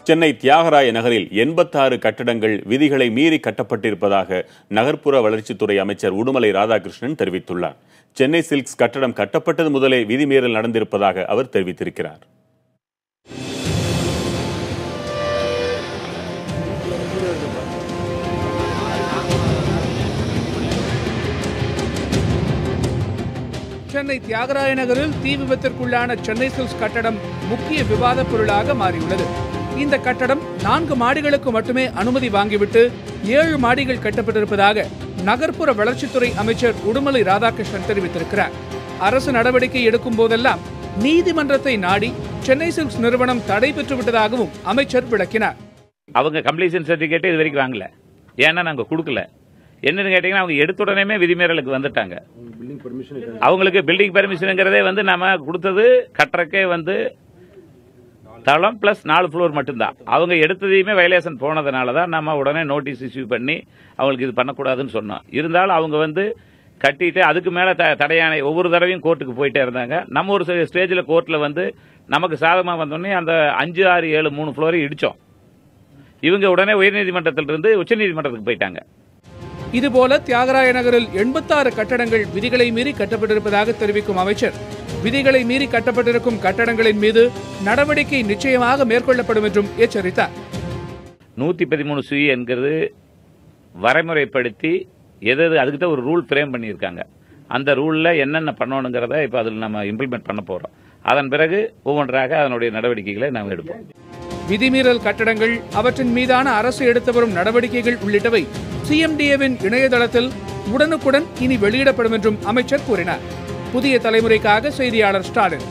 சென்னை தியாகராய நகரில் 86 கட்டடங்கள் விதிகளை மீறி கட்டப்பட்டிருப்பதாக நகர்ப்புற வளர்ச்சித்துறை அமைச்சர் உடுமலை ராதாகிருஷ்ணன் தெரிவித்துள்ளார். சென்னை சில்க்ஸ் கட்டடம் கட்டப்பட்டது முதலே விதிமீறல் நடந்திருப்பதாக அவர் தெரிவித்திருக்கிறார். சென்னை தியாகராய நகரில் தீ விபத்திற்குள்ளான சென்னை சில்க்ஸ் கட்டடம் முக்கிய விவாத பொருளாக மாறியுள்ளது. இந்த கட்டடம் 4 மாடிகளுக்கு மட்டுமே அனுமதி வாங்கிவிட்டு 7 மாடிகள் கட்டப்பட்டிருப்பதாக நகர்ப்புற வளர்ச்சித்துறை அமைச்சர் உடுமலை ராதாகிருஷ்ணன் தெரிவித்திருக்கிறார். அரசு நடவடிக்கை எடுக்கும் போதெல்லாம் நீதிமன்றத்தை நாடி சென்னை சில்க்ஸ் நிறுவனம் தடை பெற்றுவிட்டதாகவும் அமைச்சர் விளக்கினார். அவங்க கம்ப்ளீஷன் சர்டிபிகேட் இது வரைக்கும் வாங்கல, ஏன்னா நாங்க கொடுக்கல. என்னன்னு கேட்டீங்கன்னா அவங்க எடுத்த உடனே விதிமீறலுக்கு வந்துட்டாங்க. அவங்களுக்கு பில்டிங் பெர்மிஷனுங்கிறதே நாம கொடுத்தது கட்டுறக்கே தளம் பிளஸ் 4 ஃப்ளோர் மட்டும்தான். அவங்க எடுத்ததையுமே வயலேஷன் போனதுனால தான் நம்ம உடனே நோட்டீஸ் இஷ்யூ பண்ணி அவங்களுக்கு இது பண்ணக்கூடாதுன்னு சொன்னோம். இருந்தாலும் அவங்க கட்டிட்டு அதுக்கு மேல தடையான ஒவ்வொரு தடவையும் கோர்ட்டுக்கு போயிட்டே இருந்தாங்க. நம்ம ஒரு ஸ்டேஜில் கோர்ட்ல நமக்கு சாதகமாக வந்தோடனே அந்த 5, 6, 7 3 ஃப்ளோரை இடிச்சோம். இவங்க உடனே உயர்நீதிமன்றத்திலிருந்து உச்சநீதிமன்றத்துக்கு போயிட்டாங்க. இதுபோல தியாகராய நகரில் 86 கட்டடங்கள் விதிகளை மீறி கட்டப்பட்டிருப்பதாக தெரிவிக்கும் அமைச்சர், விதிகளை மீறி கட்டப்பட்டிருக்கும் கட்டடங்களின் மீது நடவடிக்கை நிச்சயமாக மேற்கொள்ளப்படும் என்றும் எச்சரித்தார். 113 சுயி என்கிறது வரைமுறைப்படுத்தி அதுக்கு தான் ஒரு ரூல் ஃப்ரேம் பண்ணியிருக்காங்க. அந்த ரூல்ல என்னென்ன பண்ணணுங்கிறத இப்ப அதில் நம்ம இம்ப்ளிமெண்ட் பண்ண போறோம். அதன் பிறகு ஒவ்வொன்றாக அதனுடைய நடவடிக்கைகளை நாம் எடுப்போம். விதிமீறல் கட்டடங்கள், அவற்றின் மீதான அரசு எடுத்து வரும் நடவடிக்கைகள் உள்ளிட்டவை CMDAவின் இணையதளத்தில் உடனுக்குடன் இனி வெளியிடப்படும் என்றும் அமைச்சர் கூறினார். புதிய தலைமுறைக்காக செய்தியாளர் ஸ்டாலின்.